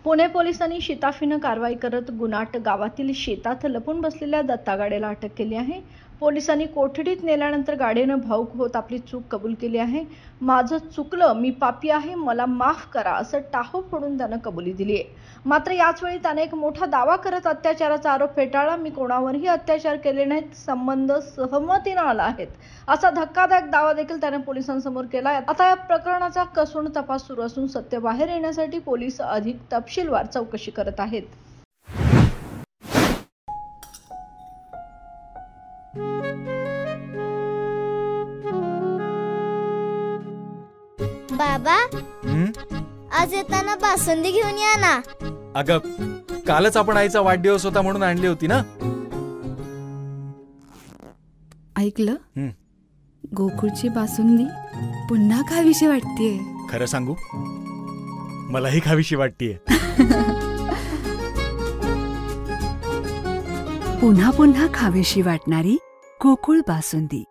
पुणे पोलिसांनी शिताफीनं कारवाई करत गुनाट गावातील शेतात लपून बसलेल्या दत्ता गाडेला अटक केली आहे। पोलिसांनी कोठडीत नेल्यानंतर गाडेनं भाऊक होत आपली चूक कबूल केली आहे। माझं चुकलं, मी पापी आहे, मला माफ करा असं टाहो फोडून त्यानं कबुली दिली आहे। मात्र याच वेळी त्याने एक मोठा दावा करत अत्याचाराचा आरोप फेटाळला। मी कोणावरही अत्याचार केले नाहीत, संबंध सहमतीने आला आहेत असा धक्कादायक दावा देखील त्याने पोलिसांसमोर केला आहे। आता या प्रकरणाचा कसून तपास सुरू असून सत्य बाहेर येण्यासाठी पोलीस अधिक तपशीलवार चौकशी करत आहेत। बाबा, आज येताना बासुंदी घेऊन या ना। अगं, कालच आपण आईचा वाढदिवस होता म्हणून आणली होती ना। ऐकलं, गोकुळची बासुंदी पुन्हा खावीशी वाटतेय। खरं सांगू, मलाही खावीशी वाटतेय। पुन्हा पुन्हा खावीशी वाटणारी गोकुळ बासुंदी।